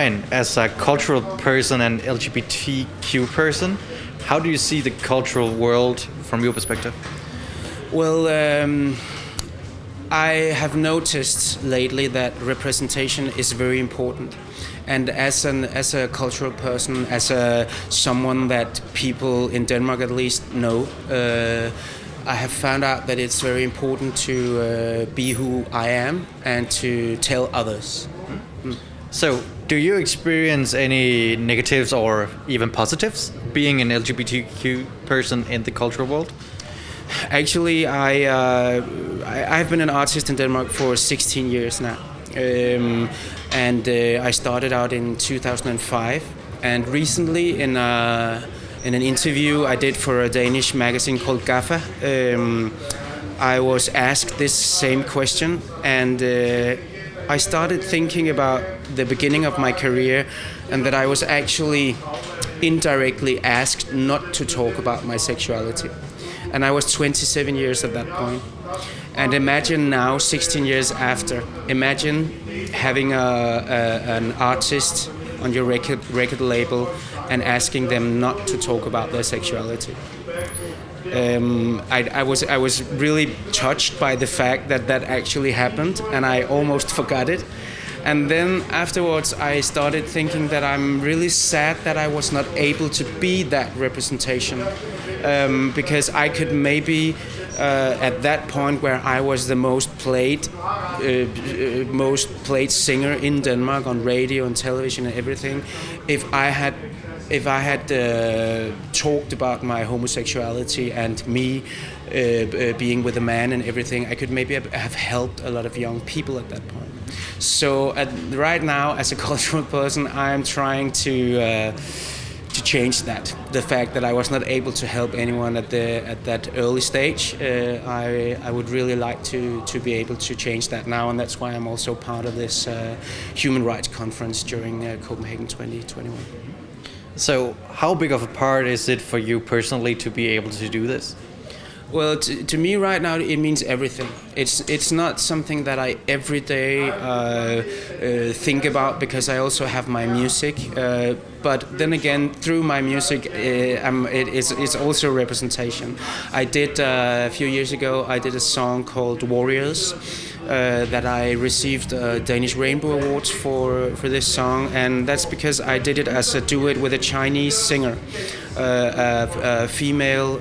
Brian, as a cultural person and LGBTQ person, how do you see the cultural world from your perspective? Well, I have noticed lately that representation is very important, and as a cultural person, someone that people in Denmark at least know, I have found out that it's very important to be who I am and to tell others. Mm. So, do you experience any negatives or even positives being an LGBTQ person in the cultural world? Actually, I've been an artist in Denmark for 16 years now, and I started out in 2005. And recently, in an interview I did for a Danish magazine called GAFFA, I was asked this same question, and I started thinking about the beginning of my career, and that I was actually indirectly asked not to talk about my sexuality. And I was 27 years at that point. And imagine now, 16 years after, imagine having an artist on your record label and asking them not to talk about their sexuality. I was really touched by the fact that that actually happened, and I almost forgot it. And then afterwards I started thinking that I'm really sad that I was not able to be that representation, because I could maybe at that point where I was the most played singer in Denmark on radio and television and everything, if I had talked about my homosexuality and me being with a man and everything, I could maybe have helped a lot of young people at that point. So right now, as a cultural person, I'm trying to change that. The fact that I was not able to help anyone at that early stage, I would really like to be able to change that now, and that's why I'm also part of this human rights conference during Copenhagen 2021. So, how big of a part is it for you personally to be able to do this? Well, to me right now, it means everything. It's not something that I every day think about, because I also have my music. But then again, through my music, it's also representation. I did a few years ago. I did a song called "Warriors" that I received Danish Rainbow Awards for this song, and that's because I did it as a duet with a Chinese singer. A female,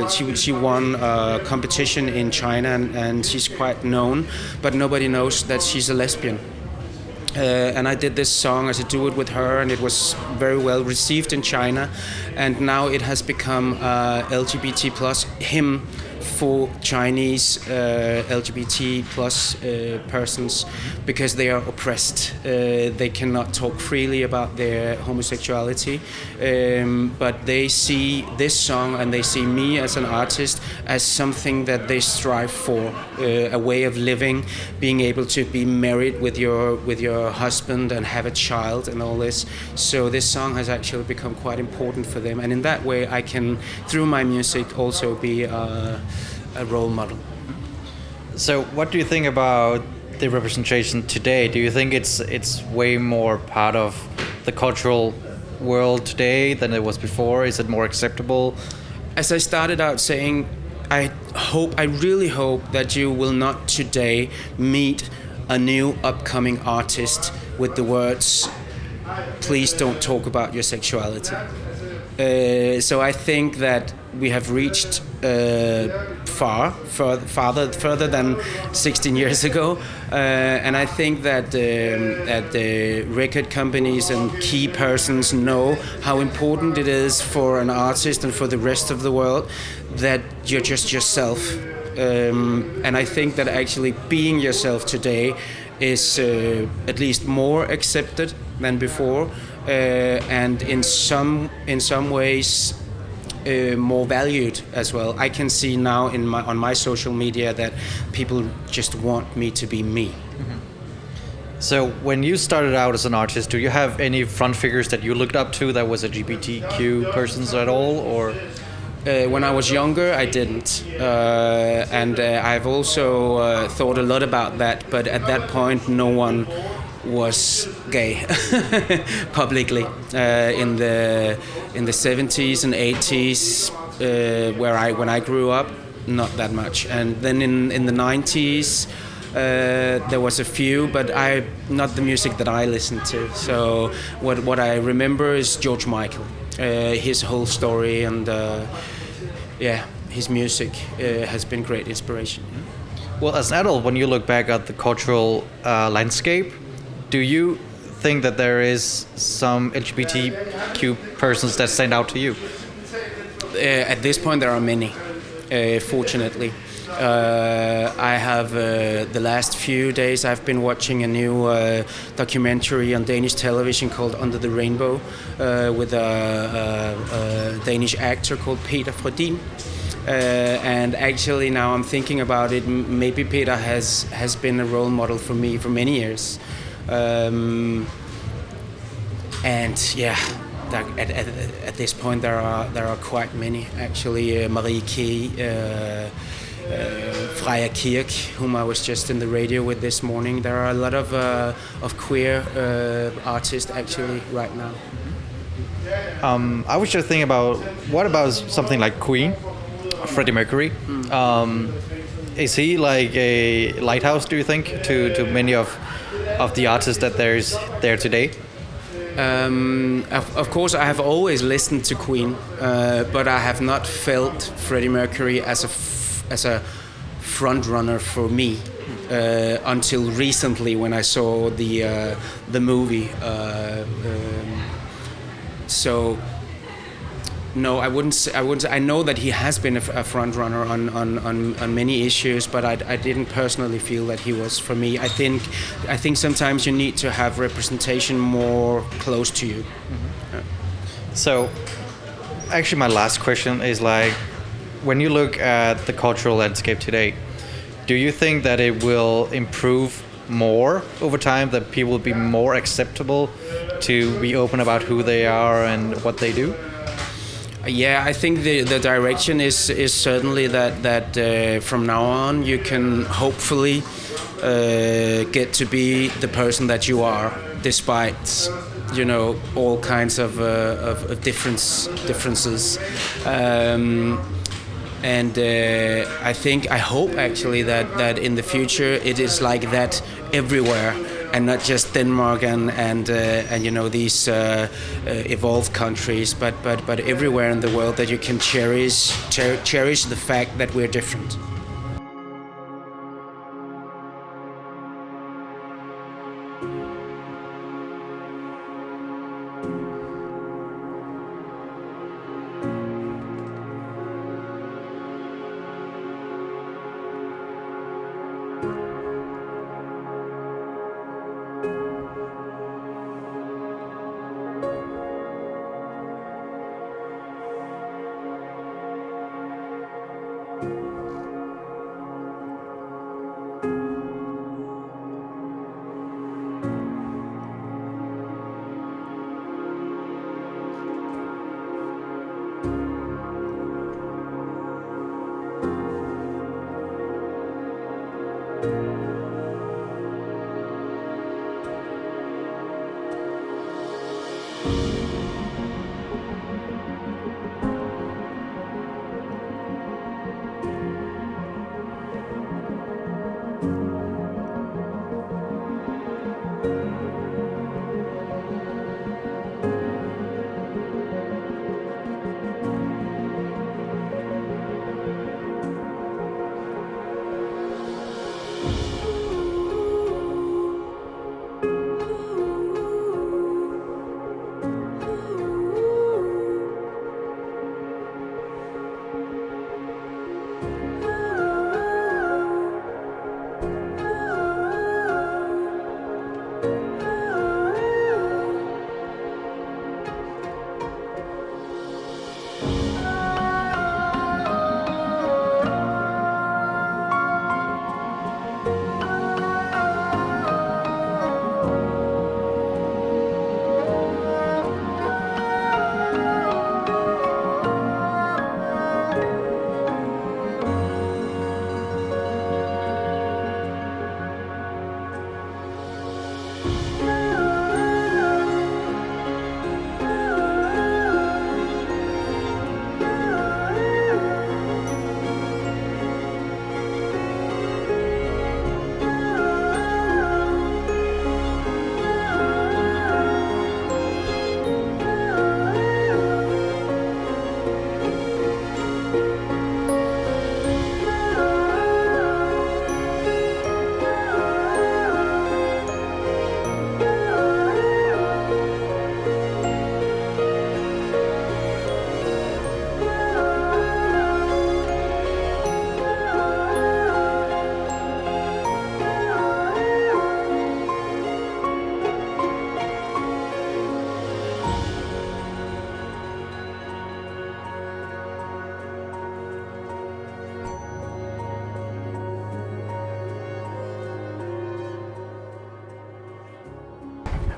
she won a competition in China, and she's quite known, but nobody knows that she's a lesbian. And I did this song as a duet with her, and it was very well received in China, and now it has become LGBT plus hymn for Chinese LGBT plus persons, because they are oppressed. They cannot talk freely about their homosexuality, but they see this song and they see me as an artist as something that they strive for, a way of living, being able to be married with your husband and have a child and all this. So this song has actually become quite important for them, and in that way I can, through my music, also be a role model. So what do you think about the representation today? Do you think it's way more part of the cultural world today than it was before? Is it more acceptable? As I started out saying, I really hope that you will not today meet a new upcoming artist with the words, "Please don't talk about your sexuality." So I think that we have reached further than 16 years ago, and I think that the record companies and key persons know how important it is for an artist and for the rest of the world that you're just yourself. And I think that actually being yourself today is at least more accepted than before, and in some ways more valued as well. I can see now on my social media that people just want me to be me. Mm-hmm. So when you started out as an artist, do you have any front figures that you looked up to that was LGBTQ persons at all, or? When I was younger, I didn't, and I've also thought a lot about that. But at that point, no one was gay publicly in the 70s and 80s, when I grew up, not that much. And then in the 90s, there was a few, but not the music that I listened to. So what I remember is George Michael, his whole story, and his music has been great inspiration. Well, as an adult, when you look back at the cultural landscape, do you think that there is some LGBTQ persons that stand out to you? At this point, there are many, fortunately. I have the last few days I've been watching a new documentary on Danish television called Under the Rainbow, with a Danish actor called Peter Frödin. And actually now I'm thinking about it, maybe Peter has been a role model for me for many years. And yeah, at this point there are quite many actually. Marie K, Freja Kirk, whom I was just in the radio with this morning. There are a lot of queer artists actually right now. I was just thinking about, what about something like Queen, Freddie Mercury? Is he like a lighthouse, do you think, to many of the artists that there today? Of course, I have always listened to Queen, but I have not felt Freddie Mercury as a front runner for me until recently when I saw the movie. So no, I wouldn't say. I know that he has been a front runner on many issues, but I didn't personally feel that he was for me. I think sometimes you need to have representation more close to you. Mm-hmm. So, actually, my last question is like, when you look at the cultural landscape today, do you think that it will improve more over time, that people will be more acceptable to be open about who they are and what they do? Yeah, I think the direction is certainly that from now on you can hopefully get to be the person that you are, despite all kinds of differences. And I hope actually that in the future it is like that everywhere, and not just Denmark and these evolved countries, but everywhere in the world, that you can cherish the fact that we're different.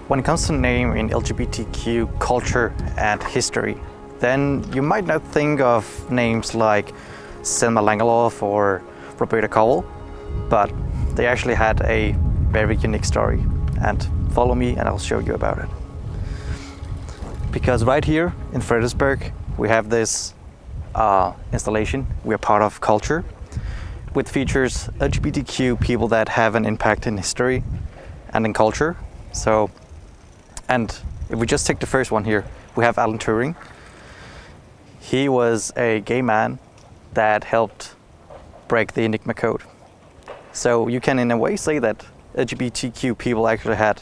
When it comes to name in LGBTQ culture and history, then you might not think of names like Selma Lagerlöf or Roberta Cowell, but they actually had a very unique story. And follow me and I'll show you about it. Because right here in Frederiksberg, we have this installation. We're part of culture, which features LGBTQ people that have an impact in history and in culture. So, and if we just take the first one here, we have Alan Turing. He was a gay man that helped break the Enigma code. So you can in a way say that LGBTQ people actually had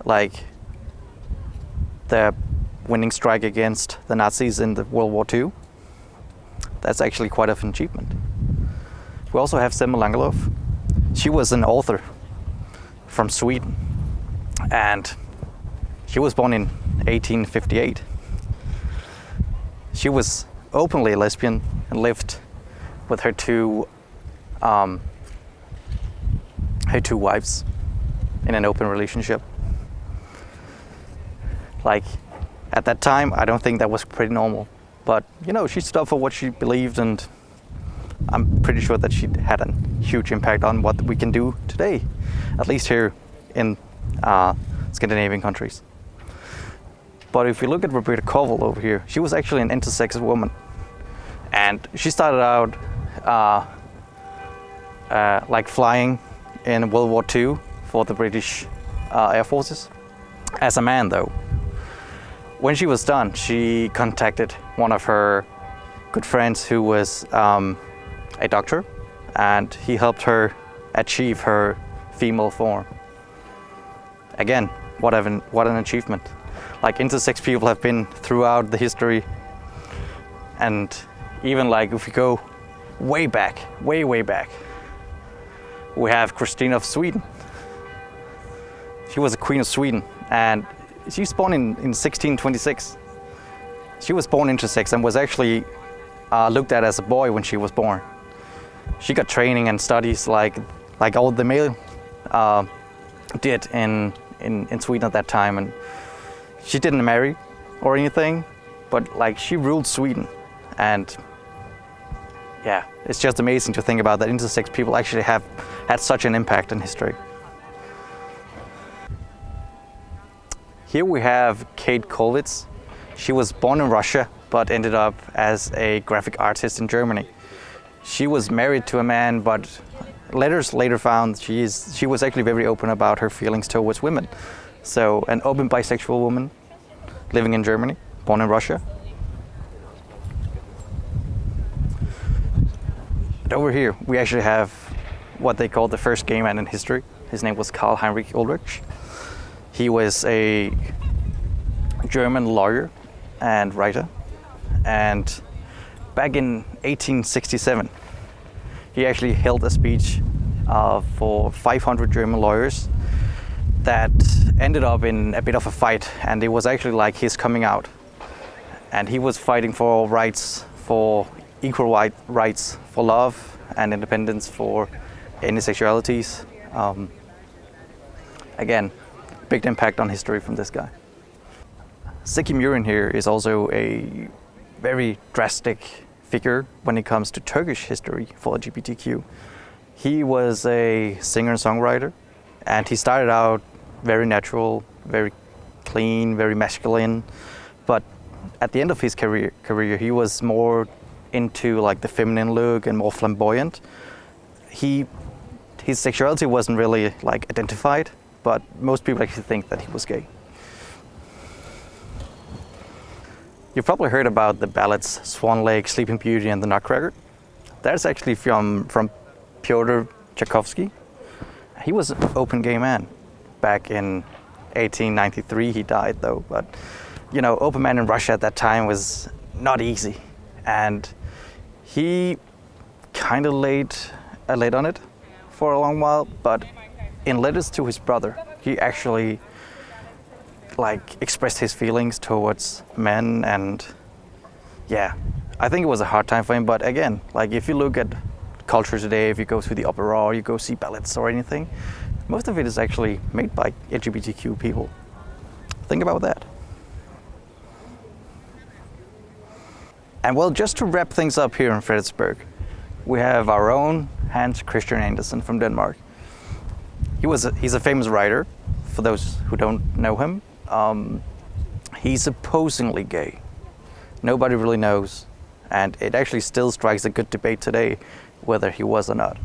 like the winning strike against the Nazis in the World War II. That's actually quite an achievement. We also have Selma Lagerlöf. She was an author from Sweden, and she was born in 1858. She was openly lesbian and lived with her two wives in an open relationship. Like, at that time, I don't think that was pretty normal. But, you know, she stood up for what she believed, and I'm pretty sure that she had a huge impact on what we can do today, at least here in Scandinavian countries. But if you look at Roberta Cowell over here, she was actually an intersex woman. And she started out like flying in World War II for the British Air Forces. As a man, though. When she was done, she contacted one of her good friends who was a doctor, and he helped her achieve her female form. Again, what an achievement. Like, intersex people have been throughout the history, and even like if we go way back, way back, we have Christina of Sweden. She was a queen of Sweden, and she was born in 1626. She was born intersex and was actually looked at as a boy when she was born. She got training and studies like all the male did in Sweden at that time, and she didn't marry or anything, but like she ruled Sweden. And yeah, it's just amazing to think about that intersex people actually have had such an impact in history. Here we have Kate Kollwitz. She was born in Russia, but ended up as a graphic artist in Germany. She was married to a man, but letters later found she was actually very open about her feelings towards women. So an open bisexual woman living in Germany, born in Russia. And over here, we actually have what they call the first gay man in history. His name was Karl Heinrich Ulrich. He was a German lawyer and writer, and back in 1867, he actually held a speech for 500 German lawyers that ended up in a bit of a fight, and it was actually like his coming out. And he was fighting for rights, for equal rights, for love and independence for any sexualities. Again, big impact on history from this guy. Zeki Müren here is also a very drastic figure when it comes to Turkish history for LGBTQ. He was a singer and songwriter, and he started out very natural, very clean, very masculine. But at the end of his career, he was more into like the feminine look and more flamboyant. His sexuality wasn't really like identified, but most people actually think that he was gay. You've probably heard about the ballads Swan Lake, Sleeping Beauty, and the Nutcracker. That's actually from Pyotr Tchaikovsky. He was an open gay man. Back in 1893, he died though. But you know, open man in Russia at that time was not easy, and he kind of laid on it for a long while. But in letters to his brother, he actually like expressed his feelings towards men, and yeah, I think it was a hard time for him. But again, like if you look at culture today, if you go to the opera or you go see ballads or anything, most of it is actually made by LGBTQ people. Think about that. And well, just to wrap things up here in Frederiksberg, we have our own Hans Christian Andersen from Denmark. He's a famous writer, for those who don't know him. He's supposedly gay. Nobody really knows, and it actually still strikes a good debate today whether he was or not.